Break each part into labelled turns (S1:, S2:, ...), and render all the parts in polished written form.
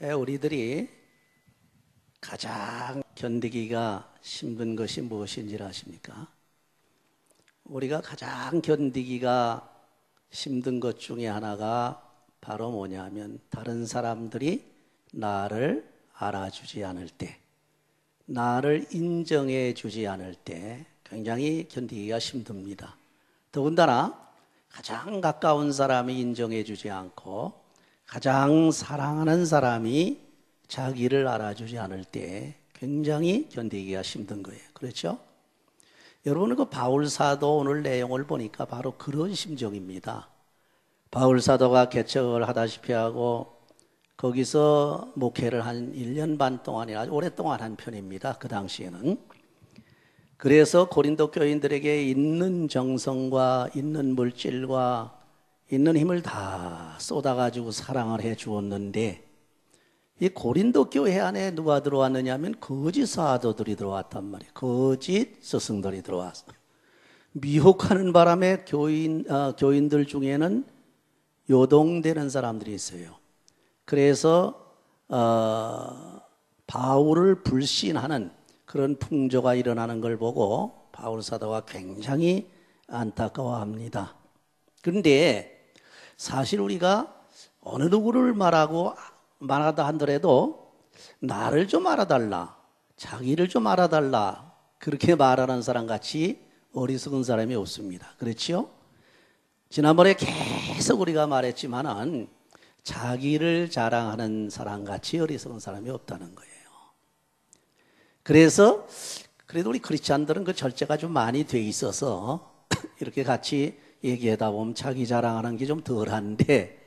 S1: 우리들이 가장 견디기가 힘든 것이 무엇인지 아십니까? 우리가 가장 견디기가 힘든 것 중에 하나가 바로 뭐냐면 다른 사람들이 나를 알아주지 않을 때, 나를 인정해 주지 않을 때 굉장히 견디기가 힘듭니다. 더군다나 가장 가까운 사람이 인정해 주지 않고 가장 사랑하는 사람이 자기를 알아주지 않을 때 굉장히 견디기가 힘든 거예요. 그렇죠? 여러분, 그 바울 사도 오늘 내용을 보니까 바로 그런 심정입니다. 바울 사도가 개척을 하다시피 하고 거기서 목회를 한 1년 반 동안이나 오랫동안 한 편입니다. 그 당시에는. 그래서 고린도 교인들에게 있는 정성과 있는 물질과 있는 힘을 다 쏟아가지고 사랑을 해 주었는데, 이 고린도 교회 안에 누가 들어왔느냐 하면 거짓 사도들이 들어왔단 말이에요. 거짓 스승들이 들어왔어. 미혹하는 바람에 교인들 중에는 요동되는 사람들이 있어요. 그래서 바울을 불신하는 그런 풍조가 일어나는 걸 보고 바울 사도가 굉장히 안타까워합니다. 그런데 사실 우리가 어느 누구를 말하다 하더라도 나를 좀 알아달라, 자기를 좀 알아달라, 그렇게 말하는 사람 같이 어리석은 사람이 없습니다. 그렇죠? 지난번에 계속 우리가 말했지만은 자기를 자랑하는 사람 같이 어리석은 사람이 없다는 거예요. 그래서 그래도 우리 크리스찬들은 그 절제가 좀 많이 돼 있어서 이렇게 같이 얘기하다 보면 자기 자랑하는 게 좀 덜한데,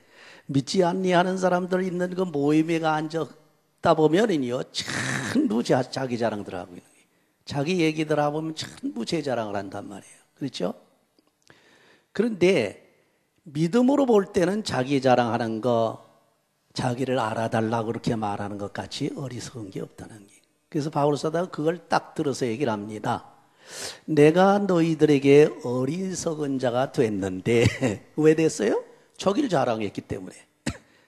S1: 믿지 않니 하는 사람들 있는 그 모임에 앉았다 보면은요, 전부 자기 자랑들 하고 있는 거예요. 자기 얘기들 하고 보면 전부 제 자랑을 한단 말이에요. 그렇죠? 그런데 믿음으로 볼 때는 자기 자랑하는 거, 자기를 알아달라고 그렇게 말하는 것 같이 어리석은 게 없다는 게. 그래서 바울 사도가 그걸 딱 들어서 얘기를 합니다. 내가 너희들에게 어리석은 자가 됐는데 왜 됐어요? 저기를 자랑했기 때문에.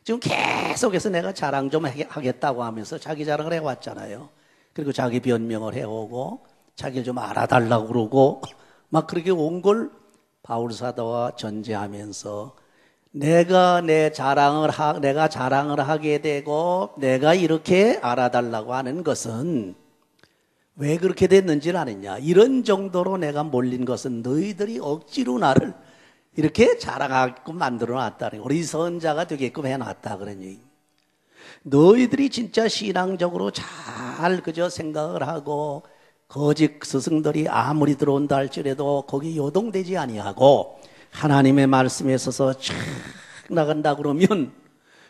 S1: 지금 계속해서 내가 자랑 좀 하겠다고 하면서 자기 자랑을 해왔잖아요. 그리고 자기 변명을 해오고 자기를 좀 알아달라고 그러고 막 그렇게 온 걸 바울 사도가 전제하면서 내가 자랑을 하게 되고 내가 이렇게 알아달라고 하는 것은 왜 그렇게 됐는지는 아느냐, 이런 정도로 내가 몰린 것은 너희들이 억지로 나를 이렇게 자랑하게끔 만들어 놨다는, 어리석은 자가 되게끔 해놨다, 그런 얘기. 너희들이 진짜 신앙적으로 잘 그저 생각을 하고 거짓 스승들이 아무리 들어온다 할지라도 거기 요동되지 아니하고 하나님의 말씀에 서서 쫙 나간다 그러면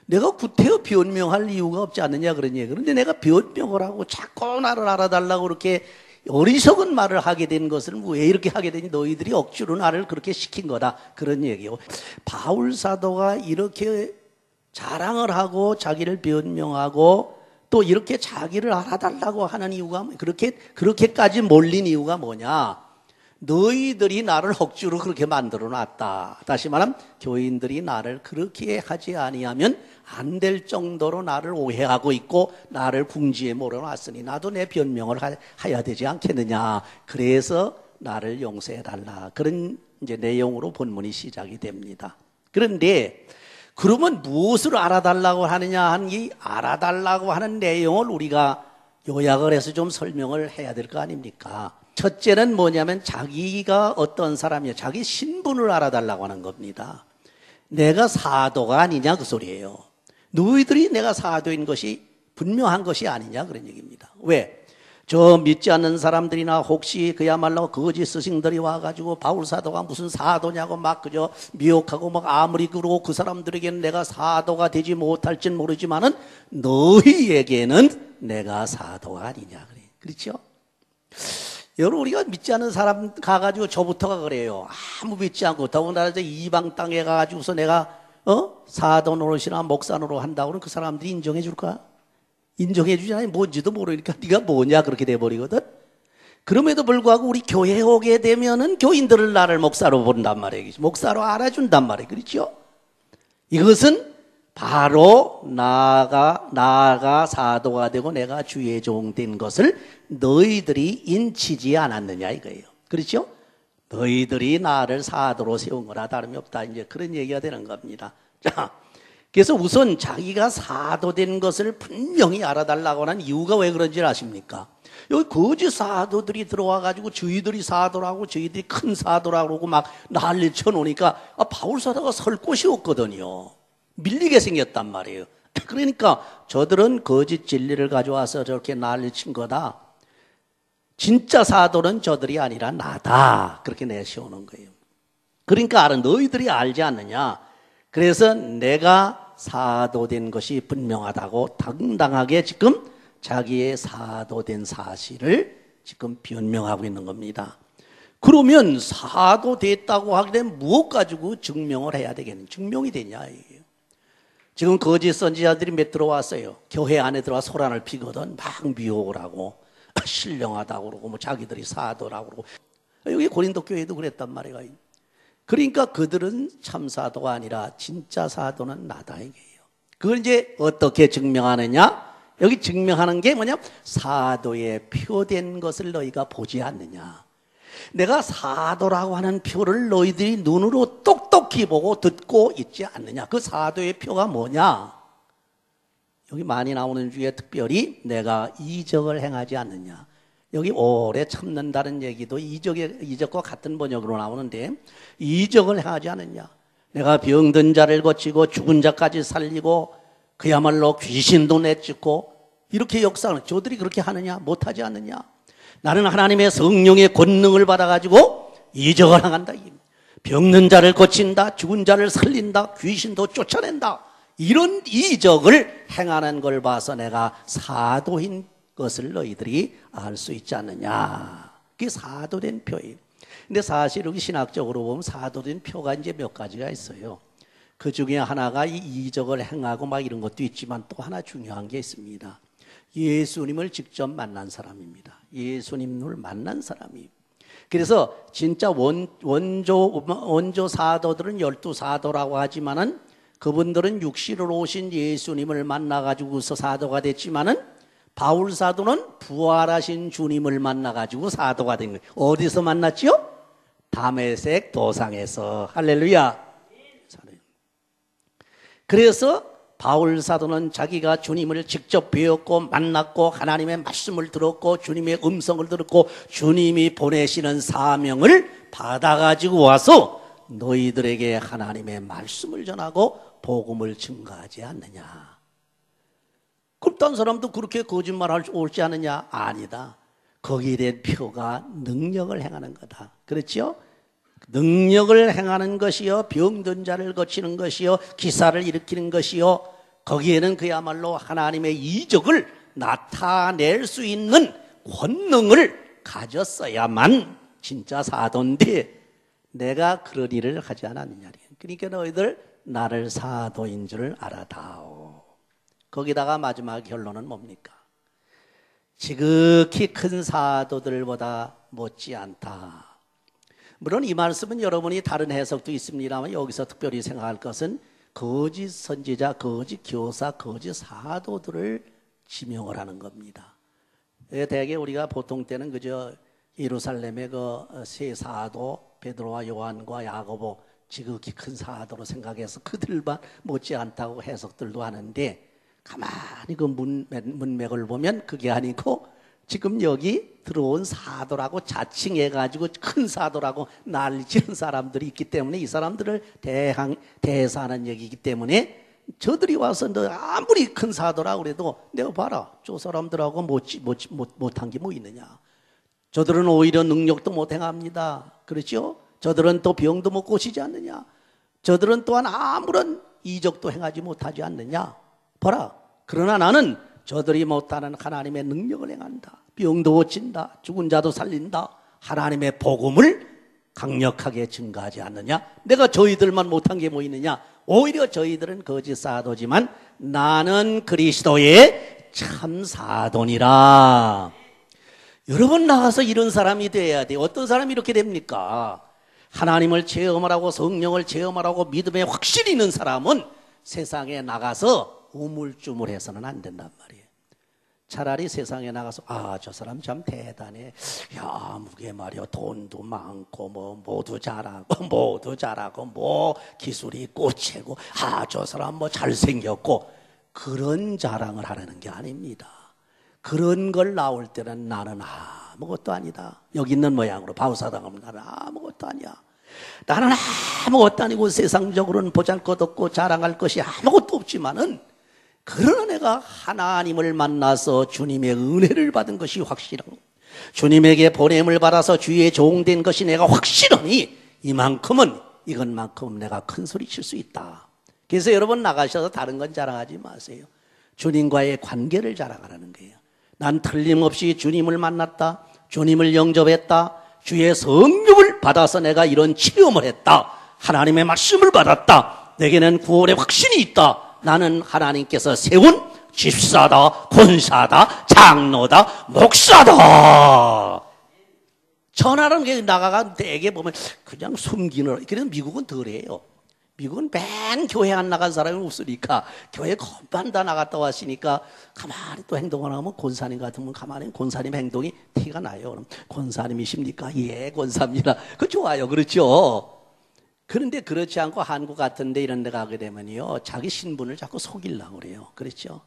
S1: 내가 구태여 변명할 이유가 없지 않느냐, 그런 얘기. 그런데 내가 변명을 하고 자꾸 나를 알아달라고 그렇게 어리석은 말을 하게 된 것을 왜 이렇게 하게 되니, 너희들이 억지로 나를 그렇게 시킨 거다, 그런 얘기요. 바울 사도가 이렇게 자랑을 하고 자기를 변명하고 또 이렇게 자기를 알아달라고 하는 이유가, 그렇게까지 몰린 이유가 뭐냐? 너희들이 나를 억지로 그렇게 만들어 놨다. 다시 말하면 교인들이 나를 그렇게 하지 아니하면 안 될 정도로 나를 오해하고 있고 나를 궁지에 몰아놨으니 나도 내 변명을 해야 되지 않겠느냐. 그래서 나를 용서해달라. 그런 이제 내용으로 본문이 시작이 됩니다. 그런데 그러면 무엇을 알아달라고 하느냐 하는 이 알아달라고 하는 내용을 우리가 요약을 해서 좀 설명을 해야 될 거 아닙니까? 첫째는 뭐냐면 자기가 어떤 사람이냐, 자기 신분을 알아달라고 하는 겁니다. 내가 사도가 아니냐, 그 소리예요. 너희들이 내가 사도인 것이 분명한 것이 아니냐, 그런 얘기입니다. 왜? 저 믿지 않는 사람들이나 혹시 그야말로 거짓 스승들이 와가지고 바울 사도가 무슨 사도냐고 막 그저 미혹하고 막 아무리 그러고 그 사람들에게는 내가 사도가 되지 못할진 모르지만은 너희에게는 내가 사도가 아니냐, 그래. 그렇죠? 여러분, 우리가 믿지 않는 사람 가가지고 저부터가 그래요. 아무 믿지 않고, 더군다나 이방 땅에 가가지고서 내가 사도 노릇이나 목사 노릇 한다고 그러면 그 사람들이 인정해 줄까? 인정해 주지 않아요. 뭔지도 모르니까 네가 뭐냐, 그렇게 돼버리거든. 그럼에도 불구하고 우리 교회에 오게 되면은 교인들을 나를 목사로 본단 말이에요. 목사로 알아준단 말이에요. 그렇죠? 이것은 바로 나아가 사도가 되고 내가 주의 종 된 것을 너희들이 인치지 않았느냐 이거예요. 그렇죠? 너희들이 나를 사도로 세운 거나 다름이 없다. 이제 그런 얘기가 되는 겁니다. 자, 그래서 우선 자기가 사도된 것을 분명히 알아달라고 하는 이유가 왜 그런지 아십니까? 여기 거짓 사도들이 들어와가지고 저희들이 사도라고 저희들이 큰 사도라고 그러고 막 난리 쳐놓으니까 바울 사도가 설 곳이 없거든요. 밀리게 생겼단 말이에요. 그러니까 저들은 거짓 진리를 가져와서 저렇게 난리 친 거다. 진짜 사도는 저들이 아니라 나다. 그렇게 내세우는 거예요. 그러니까 알아. 너희들이 알지 않느냐. 그래서 내가 사도된 것이 분명하다고 당당하게 지금 자기의 사도된 사실을 지금 변명하고 있는 겁니다. 그러면 사도됐다고 하게 되면 무엇 가지고 증명을 해야 되겠는? 증명이 되냐 이게요. 지금 거짓 선지자들이 몇 들어왔어요. 교회 안에 들어와 소란을 피거든. 막 미혹을 하고 신령하다고 그러고 뭐 자기들이 사도라고 그러고. 여기 고린도 교회도 그랬단 말이에요. 그러니까 그들은 참 사도가 아니라 진짜 사도는 나다 이게요. 그걸 이제 어떻게 증명하느냐? 여기 증명하는 게 뭐냐? 사도의 표된 것을 너희가 보지 않느냐. 내가 사도라고 하는 표를 너희들이 눈으로 똑똑히 보고 듣고 있지 않느냐. 그 사도의 표가 뭐냐? 여기 많이 나오는 중에 특별히 내가 이적을 행하지 않느냐. 여기 오래 참는다는 얘기도 이적과 같은 번역으로 나오는데 이적을 행하지 않느냐. 내가 병든 자를 고치고 죽은 자까지 살리고 그야말로 귀신도 내쫓고 이렇게 역사하는 저들이 그렇게 하느냐? 못하지 않느냐? 나는 하나님의 성령의 권능을 받아가지고 이적을 행한다. 병든 자를 고친다. 죽은 자를 살린다. 귀신도 쫓아낸다. 이런 이적을 행하는 걸 봐서 내가 사도인 것을 너희들이 알 수 있지 않느냐. 그게 사도된 표예요. 근데 사실 여기 신학적으로 보면 사도된 표가 이제 몇 가지가 있어요. 그 중에 하나가 이 이적을 행하고 막 이런 것도 있지만 또 하나 중요한 게 있습니다. 예수님을 직접 만난 사람입니다. 예수님을 만난 사람이에요. 그래서 진짜 원조 사도들은 12사도라고 하지만은 그분들은 육신으로 오신 예수님을 만나가지고서 사도가 됐지만은 바울 사도는 부활하신 주님을 만나가지고 사도가 된 거예요. 어디서 만났지요? 다메섹 도상에서. 할렐루야. 그래서 바울 사도는 자기가 주님을 직접 배웠고 만났고 하나님의 말씀을 들었고 주님의 음성을 들었고 주님이 보내시는 사명을 받아가지고 와서 너희들에게 하나님의 말씀을 전하고 복음을 증거하지 않느냐. 그럼 딴 사람도 그렇게 거짓말할 수 옳지 않느냐? 아니다. 거기에 대한 표가 능력을 행하는 거다. 그렇죠? 능력을 행하는 것이요, 병든 자를 고치는 것이요, 기사를 일으키는 것이요, 거기에는 그야말로 하나님의 이적을 나타낼 수 있는 권능을 가졌어야만 진짜 사도인데 내가 그런 일을 하지 않았느냐. 그러니까 너희들 나를 사도인 줄 알아다오. 거기다가 마지막 결론은 뭡니까? 지극히 큰 사도들보다 못지않다. 물론 이 말씀은 여러분이 다른 해석도 있습니다만 여기서 특별히 생각할 것은 거짓 선지자, 거짓 교사, 거짓 사도들을 지명을 하는 겁니다. 대개 우리가 보통 때는 그저 예루살렘의 그 세 사도 베드로와 요한과 야고보 지극히 큰 사도로 생각해서 그들만 못지않다고 해석들도 하는데 가만히 그 문맥을 보면 그게 아니고 지금 여기 들어온 사도라고 자칭해가지고 큰 사도라고 난리치는 사람들이 있기 때문에 이 사람들을 대사하는 얘기이기 때문에 저들이 와서 너 아무리 큰 사도라고 그래도 내가 봐라 저 사람들하고 못한 게 뭐 있느냐. 저들은 오히려 능력도 못 행합니다. 그렇죠? 저들은 또 병도 못 고치지 않느냐. 저들은 또한 아무런 이적도 행하지 못하지 않느냐. 봐라. 그러나 나는 저들이 못하는 하나님의 능력을 행한다. 병도 고친다. 죽은 자도 살린다. 하나님의 복음을 강력하게 증거하지 않느냐. 내가 저희들만 못한 게 뭐 있느냐. 오히려 저희들은 거짓 사도지만 나는 그리스도의 참 사도니라. 여러분 나가서 이런 사람이 돼야 돼요. 어떤 사람이 이렇게 됩니까? 하나님을 체험하라고 성령을 체험하라고 믿음에 확실히 있는 사람은 세상에 나가서 우물쭈물해서는 안 된단 말이에요. 차라리 세상에 나가서 저 사람 참 대단해. 야, 무게 말이야. 돈도 많고 모두 잘하고 뭐 기술이 꽃이고 저 사람 뭐 잘생겼고 그런 자랑을 하라는 게 아닙니다. 그런 걸 나올 때는 나는 아무것도 아니다. 여기 있는 모양으로 바울사도하면 나는 아무것도 아니야. 나는 아무것도 아니고 세상적으로는 보잘것없고 자랑할 것이 아무것도 없지만은 그러나 내가 하나님을 만나서 주님의 은혜를 받은 것이 확실하고 주님에게 보냄을 받아서 주의 종된 것이 내가 확실하니 이것만큼은 내가 큰 소리 칠 수 있다. 그래서 여러분 나가셔서 다른 건 자랑하지 마세요. 주님과의 관계를 자랑하라는 거예요. 난 틀림없이 주님을 만났다. 주님을 영접했다. 주의 성령을 받아서 내가 이런 체험을 했다. 하나님의 말씀을 받았다. 내게는 구원의 확신이 있다. 나는 하나님께서 세운 집사다, 권사다, 장로다, 목사다. 전하는 게 나가가 대개 보면 그냥 숨기는, 그래서 미국은 덜해요. 미국은 맨 교회 안 나간 사람이 없으니까 교회 건반 다 나갔다 왔으니까 가만히 또 행동을 하면 권사님 같으면 가만히 권사님 행동이 티가 나요. 그럼 권사님이십니까? 예, 권사입니다. 그 좋아요. 그렇죠? 그런데 그렇지 않고 한국 같은 데 이런 데 가게 되면요, 자기 신분을 자꾸 속이려고 그래요. 그렇죠?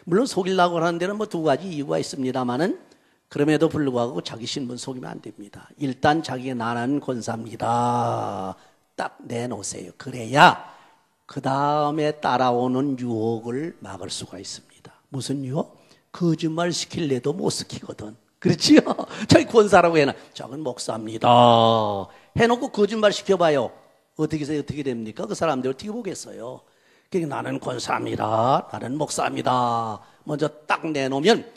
S1: 물론 속이려고 하는 데는 뭐 두 가지 이유가 있습니다만은 그럼에도 불구하고 자기 신분 속이면 안 됩니다. 일단 자기가 나는 권사입니다. 딱 내놓으세요. 그래야 그 다음에 따라오는 유혹을 막을 수가 있습니다. 무슨 유혹? 거짓말 시킬래도 못 시키거든. 그렇지요? 자기 권사라고 해놔. 저건 목사입니다. 해놓고 거짓말 시켜봐요. 어떻게 됩니까? 그 사람들 어떻게 보겠어요? 그러니까 나는 권사입니다. 나는 목사입니다. 먼저 딱 내놓으면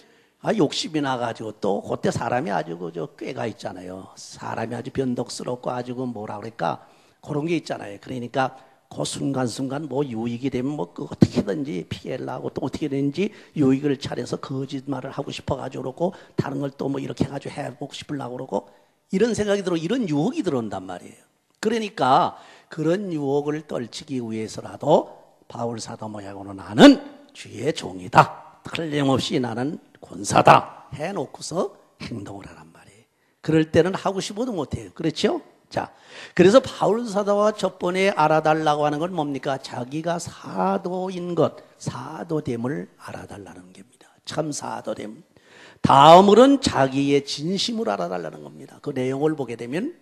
S1: 욕심이 나가지고 또 그때 사람이 아주 그저 꾀가 있잖아요. 사람이 아주 변덕스럽고 아주 그 뭐라 그럴까 그런 게 있잖아요. 그러니까 그 순간순간 뭐 유익이 되면 뭐 그 어떻게든지 피해려고 또 어떻게든지 유익을 차려서 거짓말을 하고 싶어가지고 그러고 다른 걸 또 뭐 이렇게 해가지고 해보고 싶으려고 그러고 이런 생각이 들어 이런 유혹이 들어온단 말이에요. 그러니까 그런 유혹을 떨치기 위해서라도 바울 사도 모양으로 나는 주의 종이다. 틀림없이 나는 권사다. 해놓고서 행동을 하란 말이에요. 그럴 때는 하고 싶어도 못해요. 그렇죠? 자, 그래서 바울 사도가 첫 번에 알아달라고 하는 건 뭡니까? 자기가 사도인 것, 사도됨을 알아달라는 겁니다. 참 사도됨. 다음으로는 자기의 진심을 알아달라는 겁니다. 그 내용을 보게 되면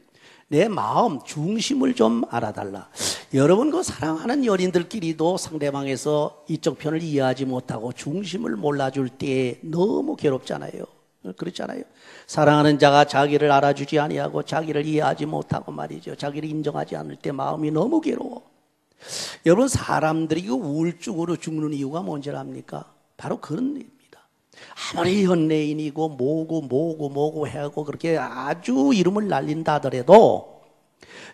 S1: 내 마음 중심을 좀 알아달라. 여러분 그 사랑하는 연인들끼리도 상대방에서 이쪽 편을 이해하지 못하고 중심을 몰라줄 때 너무 괴롭잖아요. 그렇잖아요. 사랑하는 자가 자기를 알아주지 아니하고 자기를 이해하지 못하고 말이죠. 자기를 인정하지 않을 때 마음이 너무 괴로워. 여러분 사람들이 그 우울증으로 죽는 이유가 뭔지 압니까? 바로 그런 일입니다. 아무리 연예인이고 뭐고 해고 그렇게 아주 이름을 날린다 하더라도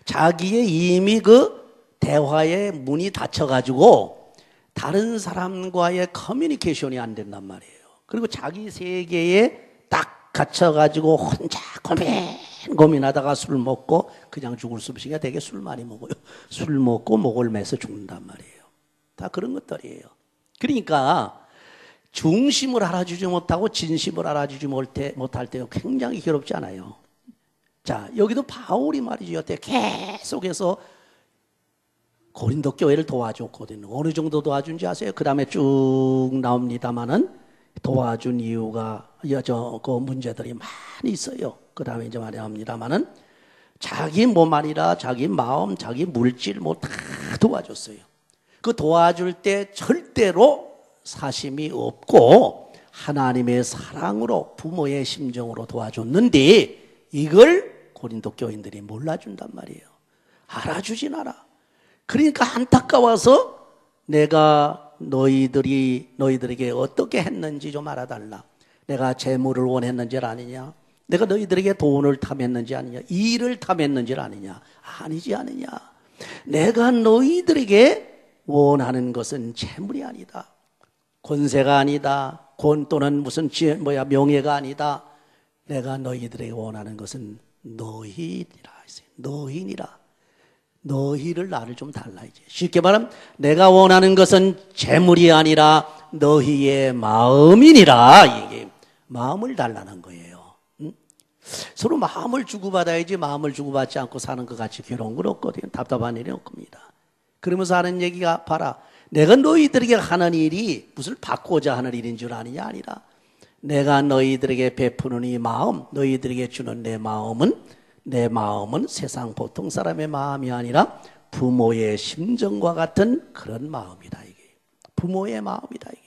S1: 자기의 이미 그 대화의 문이 닫혀가지고 다른 사람과의 커뮤니케이션이 안 된단 말이에요. 그리고 자기 세계에 딱 갇혀가지고 혼자 고민하다가 술 먹고 그냥 죽을 수없이 되게 술 많이 먹어요. 술 먹고 목을 매서 죽는단 말이에요. 다 그런 것들이에요. 그러니까 중심을 알아주지 못하고 진심을 알아주지 못할 때 굉장히 괴롭지 않아요. 자, 여기도 바울이 말이죠. 여태 계속해서 고린도 교회를 도와줬거든요. 어느 정도 도와준지 아세요? 그 다음에 쭉 나옵니다만은 도와준 이유가 그 문제들이 많이 있어요. 그 다음에 이제 말합니다만은 자기 몸 아니라 자기 마음, 자기 물질 뭐 다 도와줬어요. 그 도와줄 때 절대로 사심이 없고 하나님의 사랑으로 부모의 심정으로 도와줬는데 이걸 고린도 교인들이 몰라준단 말이에요. 알아주진 않아. 그러니까 안타까워서 내가 너희들에게 어떻게 했는지 좀 알아달라. 내가 재물을 원했는지 아니냐? 내가 너희들에게 돈을 탐했는지 아니냐? 일을 탐했는지 아니냐? 아니지 않느냐? 내가 너희들에게 원하는 것은 재물이 아니다. 권세가 아니다. 또는 무슨 명예가 아니다. 내가 너희들에게 원하는 것은 너희니라. 너희니라. 너희를 나를 좀 달라 이제. 쉽게 말하면 내가 원하는 것은 재물이 아니라 너희의 마음이니라. 이게 마음을 달라는 거예요. 응? 서로 마음을 주고받아야지 마음을 주고받지 않고 사는 것 같이 괴로운 건 없거든요. 답답한 일이 없습니다. 그러면서 하는 얘기가 봐라. 내가 너희들에게 하는 일이 무슨 받고자 하는 일인 줄 아느냐 아니라 내가 너희들에게 베푸는 이 마음, 너희들에게 주는 내 마음은 세상 보통 사람의 마음이 아니라 부모의 심정과 같은 그런 마음이다 이게. 부모의 마음이다 이게.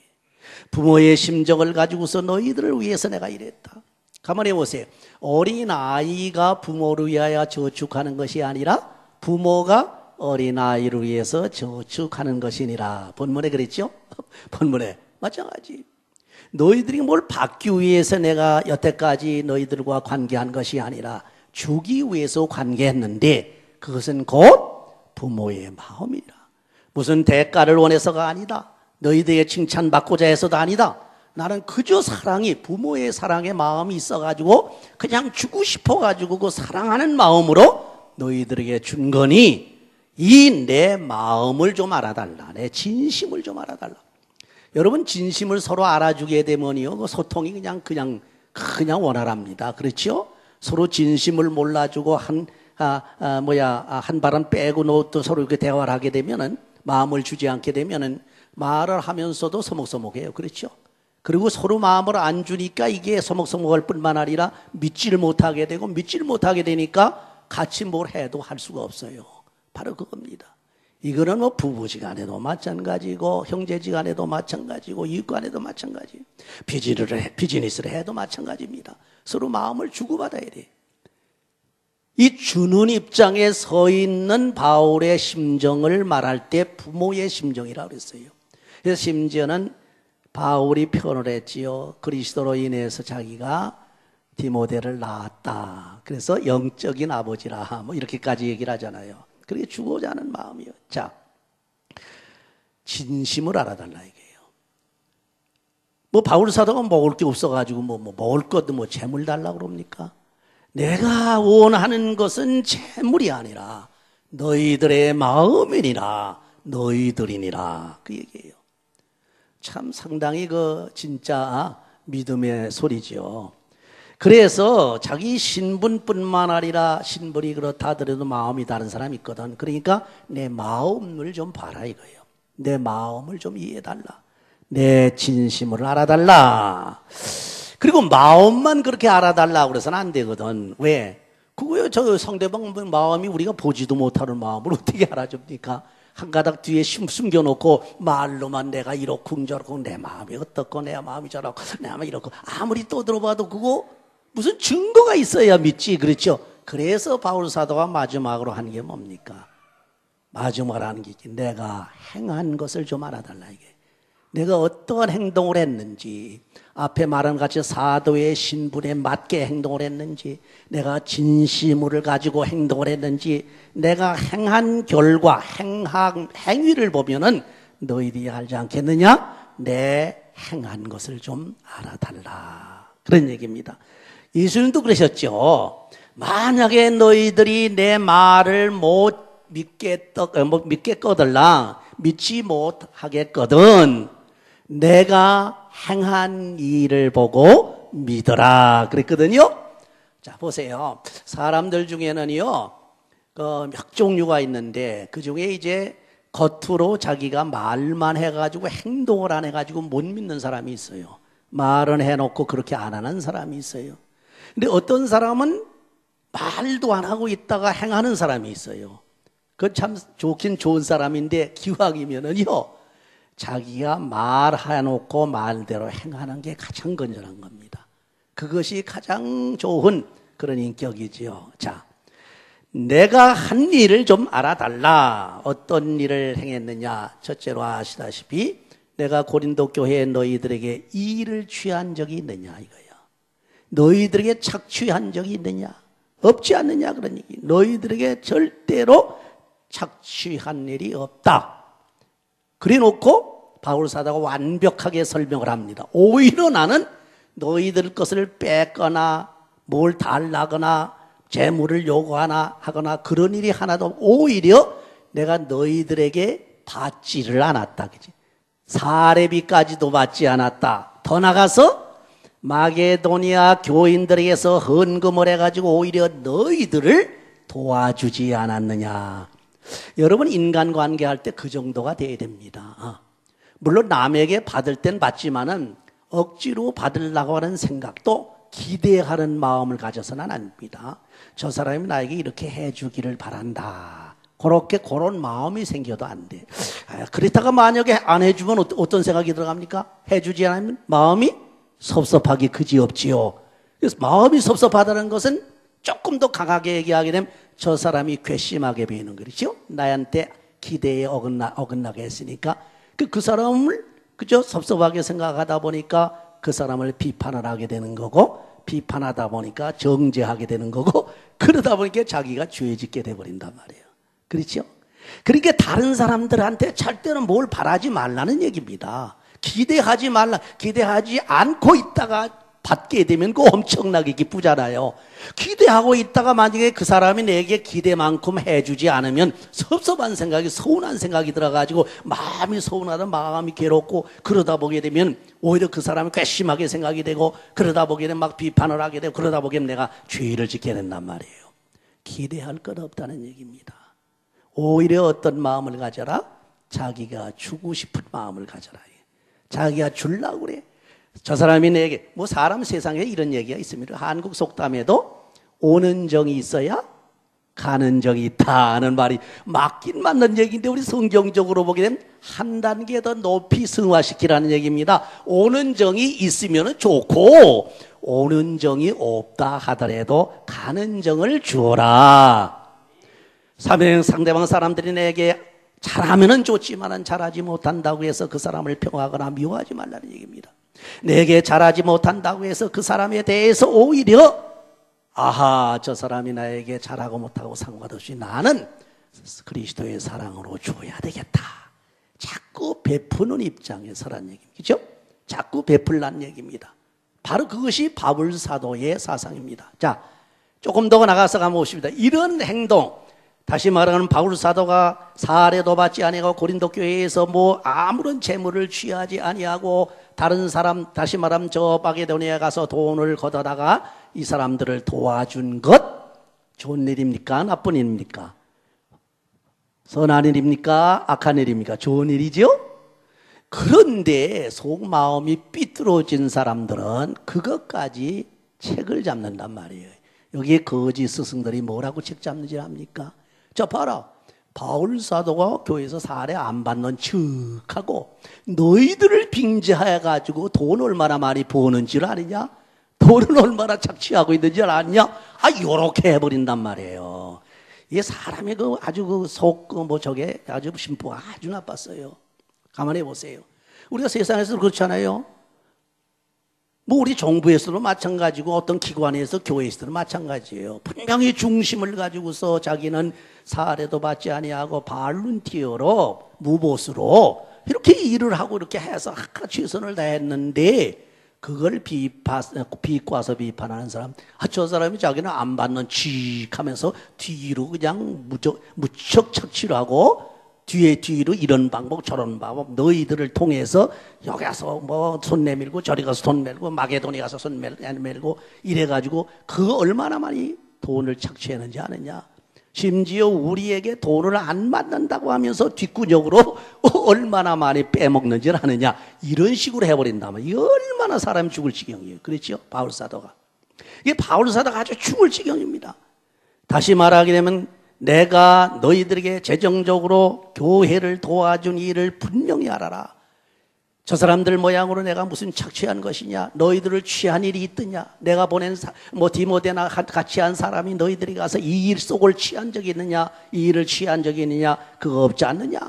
S1: 부모의 심정을 가지고서 너희들을 위해서 내가 이랬다. 가만히 보세요. 어린아이가 부모를 위하여 저축하는 것이 아니라 부모가 어린아이를 위해서 저축하는 것이니라. 본문에 그랬죠? 본문에 마찬가지. 너희들이 뭘 받기 위해서 내가 여태까지 너희들과 관계한 것이 아니라 주기 위해서 관계했는데 그것은 곧 부모의 마음이라. 무슨 대가를 원해서가 아니다. 너희들의 칭찬받고자 해서도 아니다. 나는 그저 사랑이 부모의 사랑의 마음이 있어가지고 그냥 주고 싶어가지고 그 사랑하는 마음으로 너희들에게 준 거니 이 내 마음을 좀 알아달라. 내 진심을 좀 알아달라. 여러분 진심을 서로 알아주게 되면요 그 소통이 그냥 원활합니다. 그렇죠? 서로 진심을 몰라주고 한 발은 빼고 또 서로 이렇게 대화를 하게 되면은 마음을 주지 않게 되면은 말을 하면서도 서먹서먹해요. 그렇죠? 그리고 서로 마음을 안 주니까 이게 서먹서먹할 뿐만 아니라 믿지를 못하게 되고 믿지를 못하게 되니까 같이 뭘 해도 할 수가 없어요. 바로 그겁니다. 이거는 뭐 부부지간에도 마찬가지고 형제지간에도 마찬가지고 이웃간에도 마찬가지. 비즈니스를 해도 마찬가지입니다. 서로 마음을 주고받아야 돼. 이 주는 입장에 서 있는 바울의 심정을 말할 때 부모의 심정이라고 그랬어요. 그래서 심지어는 바울이 표현을 했지요. 그리스도로 인해서 자기가 디모데를 낳았다. 그래서 영적인 아버지라 뭐 이렇게까지 얘기를 하잖아요. 그렇게 주고자 하는 마음이요. 자, 진심을 알아달라 이게요. 뭐 바울 사도가 먹을 게 없어가지고 뭐 먹을 것도 뭐 재물 달라고 그럽니까? 내가 원하는 것은 재물이 아니라 너희들의 마음이니라 너희들이니라 그 얘기예요. 참 상당히 그 진짜 믿음의 소리죠. 그래서 자기 신분뿐만 아니라 신분이 그렇다 하더라도 마음이 다른 사람이 있거든. 그러니까 내 마음을 좀 봐라 이거예요. 내 마음을 좀 이해해달라. 내 진심을 알아달라. 그리고 마음만 그렇게 알아달라고 그래서는 안 되거든. 왜? 그거요. 저 상대방 마음이 우리가 보지도 못하는 마음을 어떻게 알아줍니까? 한 가닥 뒤에 숨겨놓고 말로만 내가 이렇고 저렇고 내 마음이 어떻고 내 마음이 저렇고 내 마음이 이렇고 아무리 떠들어봐도 그거 무슨 증거가 있어야 믿지. 그렇죠? 그래서 바울 사도가 마지막으로 한 게 뭡니까? 마지막으로 하는 게 내가 행한 것을 좀 알아달라 이게. 내가 어떠한 행동을 했는지 앞에 말한 같이 사도의 신분에 맞게 행동을 했는지 내가 진심을 가지고 행동을 했는지 내가 행한 결과 행위를 보면은 너희들이 알지 않겠느냐? 내 행한 것을 좀 알아달라. 그런 얘기입니다. 예수님도 그러셨죠. 만약에 너희들이 내 말을 못 믿겠거들라 믿지 못하겠거든 내가 행한 일을 보고 믿어라 그랬거든요. 자 보세요. 사람들 중에는요 몇 종류가 있는데 그 중에 이제 겉으로 자기가 말만 해가지고 행동을 안 해가지고 못 믿는 사람이 있어요. 말은 해놓고 그렇게 안 하는 사람이 있어요. 근데 어떤 사람은 말도 안 하고 있다가 행하는 사람이 있어요. 그건 참 좋긴 좋은 사람인데 기왕이면은요 자기가 말해놓고 말대로 행하는 게 가장 건전한 겁니다. 그것이 가장 좋은 그런 인격이지요. 자, 내가 한 일을 좀 알아달라. 어떤 일을 행했느냐. 첫째로 아시다시피 내가 고린도 교회에 너희들에게 일을 취한 적이 있느냐 이거야. 너희들에게 착취한 적이 있느냐? 없지 않느냐 그런 얘기. 너희들에게 절대로 착취한 일이 없다. 그래 놓고 바울 사도가 완벽하게 설명을 합니다. 오히려 나는 너희들 것을 뺏거나 뭘 달라거나 재물을 요구하나 하거나 그런 일이 하나도 없고 오히려 내가 너희들에게 받지를 않았다. 그지? 사례비까지도 받지 않았다. 더 나가서 마게도니아 교인들에게서 헌금을 해가지고 오히려 너희들을 도와주지 않았느냐. 여러분 인간관계할 때 그 정도가 돼야 됩니다. 물론 남에게 받을 땐 받지만은 억지로 받으려고 하는 생각도 기대하는 마음을 가져서는 안 됩니다. 저 사람이 나에게 이렇게 해주기를 바란다. 그런 마음이 생겨도 안 돼. 그렇다가 만약에 안 해주면 어떤 생각이 들어갑니까? 해주지 않으면 마음이 섭섭하기 그지없지요. 그래서 마음이 섭섭하다는 것은 조금 더 강하게 얘기하게 되면 저 사람이 괘씸하게 보이는 거죠. 나한테 기대에 어긋나게 했으니까 그 사람을 그저 섭섭하게 생각하다 보니까 그 사람을 비판을 하게 되는 거고, 비판하다 보니까 정죄하게 되는 거고, 그러다 보니까 자기가 죄 짓게 돼버린단 말이에요. 그렇죠? 그러니까 다른 사람들한테 절대로 뭘 바라지 말라는 얘기입니다. 기대하지 말라. 기대하지 않고 있다가 받게 되면 그 엄청나게 기쁘잖아요. 기대하고 있다가 만약에 그 사람이 내게 기대만큼 해주지 않으면 섭섭한 생각이, 서운한 생각이 들어가지고 마음이 서운하다, 마음이 괴롭고 그러다 보게 되면 오히려 그 사람이 괘씸하게 생각이 되고 그러다 보게 되면 막 비판을 하게 되고 그러다 보게 되면 내가 죄를 짓게 된단 말이에요. 기대할 것 없다는 얘기입니다. 오히려 어떤 마음을 가져라? 자기가 주고 싶은 마음을 가져라. 자기가 주려고 그래. 저 사람이 내게, 사람 세상에 이런 얘기가 있습니다. 한국 속담에도 오는 정이 있어야 가는 정이 있다 하는 말이 맞긴 맞는 얘기인데 우리 성경적으로 보게 되면 한 단계 더 높이 승화시키라는 얘기입니다. 오는 정이 있으면 좋고 오는 정이 없다 하더라도 가는 정을 주어라. 상대방 사람들이 내게 잘하면은 좋지만은 잘하지 못한다고 해서 그 사람을 평하거나 미워하지 말라는 얘기입니다. 내게 잘하지 못한다고 해서 그 사람에 대해서 오히려 저 사람이 나에게 잘하고 못하고 상관없이 나는 그리스도의 사랑으로 줘야 되겠다. 자꾸 베푸는 입장에 서란 얘기죠. 자꾸 베풀란 얘기입니다. 바로 그것이 바울 사도의 사상입니다. 자, 조금 더 나가서 가면 보십니다. 이런 행동, 다시 말하면 바울 사도가 사례도 받지 아니하고 고린도 교회에서 아무런 재물을 취하지 아니하고 다른 사람, 다시 말하면 저 마게도니아에 가서 돈을 걷어다가 이 사람들을 도와준 것 좋은 일입니까? 나쁜 일입니까? 선한 일입니까? 악한 일입니까? 좋은 일이죠? 그런데 속마음이 삐뚤어진 사람들은 그것까지 책을 잡는단 말이에요. 여기에 거짓 스승들이 뭐라고 책 잡는지 압니까? 자, 봐라. 바울 사도가 교회에서 사례 안 받는 척하고 너희들을 빙자해가지고 돈 얼마나 많이 버는 줄 아느냐? 돈을 얼마나 착취하고 있는 줄 아느냐? 요렇게 해버린단 말이에요. 이게 사람의 아주 저게 아주 심보가 아주 나빴어요. 가만히 보세요. 우리가 세상에서 그렇잖아요. 우리 정부에서도 마찬가지고 어떤 기관에서 교회에서도 마찬가지예요. 분명히 중심을 가지고서 자기는 사례도 받지 아니하고 발룬티어로 무보수로 이렇게 일을 하고 이렇게 해서 최선을 다했는데 그걸 비꼬아서 비판하는 사람, 저 사람이 자기는 안 받는 칙 하면서 뒤로 그냥 무척 착취를 하고 뒤로 이런 방법 저런 방법 너희들을 통해서 여기 가서 손 내밀고 저리 가서 손 내밀고 마게도니아 가서 손 내밀고 이래가지고 그 얼마나 많이 돈을 착취했는지 아느냐. 심지어 우리에게 돈을 안 받는다고 하면서 뒷구녕으로 얼마나 많이 빼먹는지 아느냐. 이런 식으로 해버린다면 이게 얼마나 사람이 죽을 지경이에요. 그렇죠? 바울사도가. 이게 바울사도가 아주 죽을 지경입니다. 다시 말하게 되면 내가 너희들에게 재정적으로 교회를 도와준 일을 분명히 알아라. 저 사람들 모양으로 내가 무슨 착취한 것이냐? 너희들을 취한 일이 있더냐? 내가 보낸 디모데나 같이 한 사람이 너희들이 가서 이 일 속을 취한 적이 있느냐? 이 일을 취한 적이 있느냐? 그거 없지 않느냐?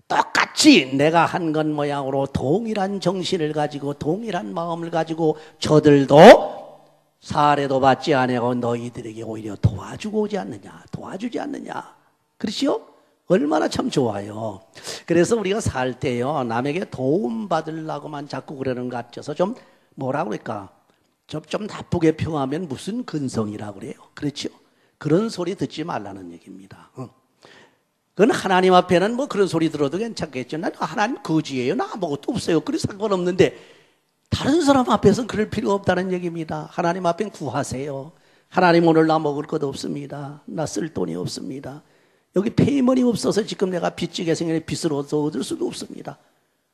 S1: 똑같이 내가 한 것 모양으로 동일한 정신을 가지고 동일한 마음을 가지고 저들도 사례도 받지 아니하고 너희들에게 오히려 도와주고 오지 않느냐? 도와주지 않느냐? 그렇지요? 얼마나 참 좋아요. 그래서 우리가 살 때요, 남에게 도움 받으려고만 자꾸 그러는 것 같아서 좀 뭐라 그럴까? 좀 나쁘게 평하면 무슨 근성이라고 그래요. 그렇죠? 그런 소리 듣지 말라는 얘기입니다. 그건 하나님 앞에는 뭐 그런 소리 들어도 괜찮겠죠. 난 하나님 거지예요. 나 아무것도 없어요. 그래서 상관없는데 다른 사람 앞에서는 그럴 필요 없다는 얘기입니다. 하나님 앞엔 구하세요. 하나님 오늘 나 먹을 것 없습니다. 나 쓸 돈이 없습니다. 여기 페이먼이 없어서 지금 내가 빚지게 생긴 빚을 얻을 수도 없습니다.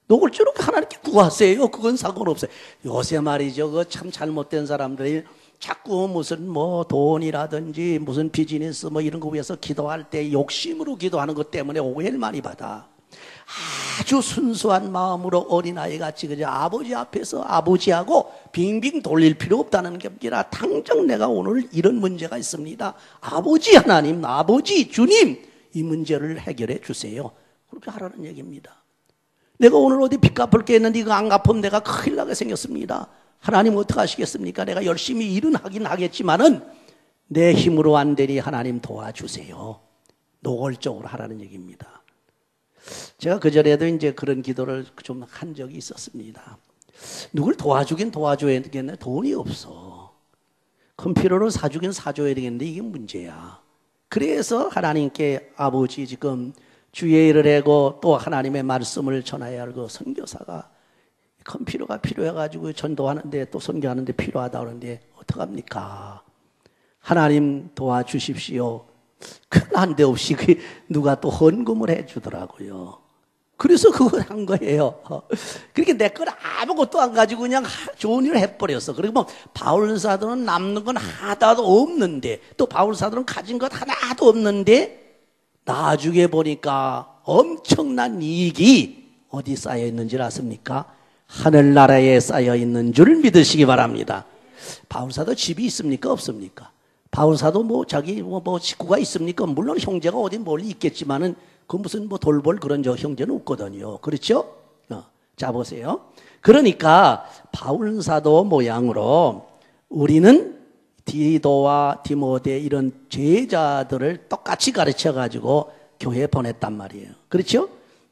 S1: 노골적으로 하나님께 구하세요. 그건 상관없어요. 요새 말이죠. 그 참 잘못된 사람들이 자꾸 무슨 뭐 돈이라든지 무슨 비즈니스 뭐 이런 거 위해서 기도할 때 욕심으로 기도하는 것 때문에 오해를 많이 받아. 아주 순수한 마음으로 어린아이 같이 그저 아버지 앞에서 아버지하고 빙빙 돌릴 필요 없다는 게 아니라 당장 내가 오늘 이런 문제가 있습니다. 아버지 하나님, 아버지 주님 이 문제를 해결해 주세요. 그렇게 하라는 얘기입니다. 내가 오늘 어디 빚 갚을 게 있는데 이거 안 갚으면 내가 큰일 나게 생겼습니다. 하나님 어떻게 하시겠습니까? 내가 열심히 일은 하긴 하겠지만은 내 힘으로 안 되니 하나님 도와주세요. 노골적으로 하라는 얘기입니다. 제가 그전에도 이제 그런 기도를 좀 한 적이 있었습니다. 누굴 도와주긴 도와줘야 되겠네. 돈이 없어. 컴퓨터를 사주긴 사줘야 되겠는데 이게 문제야. 그래서 하나님께 아버지 지금 주의 일을 하고 또 하나님의 말씀을 전해야 할 그 선교사가 컴퓨터가 필요해가지고 전도하는데 또 선교하는데 필요하다 그러는데 어떡합니까? 하나님 도와주십시오. 그 난데없이 누가 또 헌금을 해주더라고요. 그래서 그걸 한 거예요. 그렇게 내 건 아무것도 안 가지고 그냥 좋은 일을 해버렸어. 그리고 뭐 바울사도는 남는 건 하나도 없는데 또 바울사도는 가진 것 하나도 없는데 나중에 보니까 엄청난 이익이 어디 쌓여 있는지 아십니까? 하늘나라에 쌓여 있는 줄 믿으시기 바랍니다. 바울사도 집이 있습니까? 없습니까? 바울사도 뭐 자기 뭐 식구가 있습니까? 물론 형제가 어디 멀리 있겠지만은 그 무슨 뭐 돌볼 그런 저 형제는 없거든요. 그렇죠? 자 보세요. 그러니까 바울사도 모양으로 우리는 디도와 디모데 이런 제자들을 똑같이 가르쳐가지고 교회에 보냈단 말이에요. 그렇죠?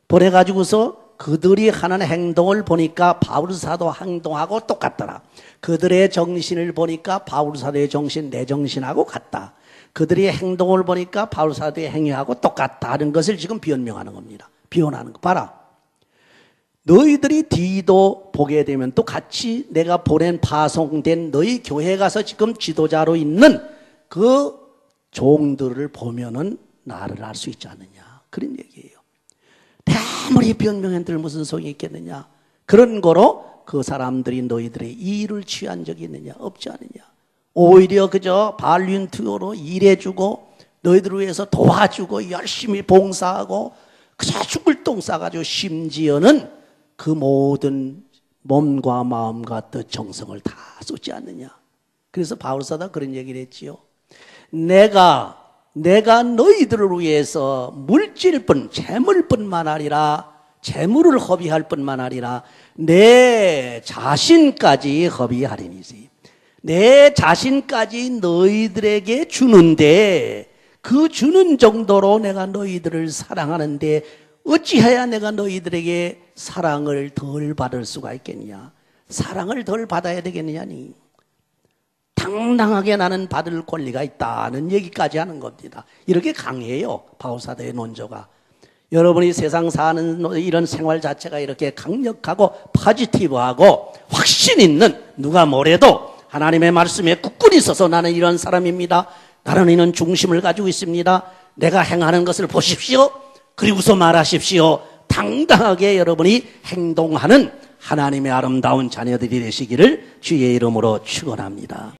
S1: 보내가지고서 그들이 하는 행동을 보니까 바울사도 행동하고 똑같더라. 그들의 정신을 보니까 바울사도의 정신, 내 정신하고 같다. 그들의 행동을 보니까 바울사도의 행위하고 똑같다 하는 것을 지금 변명하는 겁니다. 비언하는 거 봐라. 너희들이 디도 보게 되면 또 같이 내가 보낸 파송된 너희 교회 가서 지금 지도자로 있는 그 종들을 보면은 나를 알 수 있지 않느냐. 그런 얘기예요. 아무리 변명한들 무슨 소용이 있겠느냐. 그런 거로 그 사람들이 너희들의 일을 취한 적이 있느냐. 없지 않느냐. 오히려 그저 발륜투어로 일해주고 너희들을 위해서 도와주고 열심히 봉사하고 그저 죽을 똥 싸가지고 심지어는 그 모든 몸과 마음과 뜻 정성을 다 쏟지 않느냐. 그래서 바울사도 그런 얘기를 했지요. 내가 너희들을 위해서 물질뿐 재물뿐만 아니라 재물을 허비할 뿐만 아니라 내 자신까지 허비하리니지. 내 자신까지 너희들에게 주는데 그 주는 정도로 내가 너희들을 사랑하는데 어찌해야 내가 너희들에게 사랑을 덜 받을 수가 있겠냐. 사랑을 덜 받아야 되겠느냐니. 당당하게 나는 받을 권리가 있다는 얘기까지 하는 겁니다. 이렇게 강해요. 바울사도의 논조가. 여러분이 세상 사는 이런 생활 자체가 이렇게 강력하고 포지티브하고 확신 있는 누가 뭐래도 하나님의 말씀에 굳건히 서서 나는 이런 사람입니다. 나는 이런 중심을 가지고 있습니다. 내가 행하는 것을 보십시오. 그리고서 말하십시오. 당당하게 여러분이 행동하는 하나님의 아름다운 자녀들이 되시기를 주의 이름으로 축원합니다.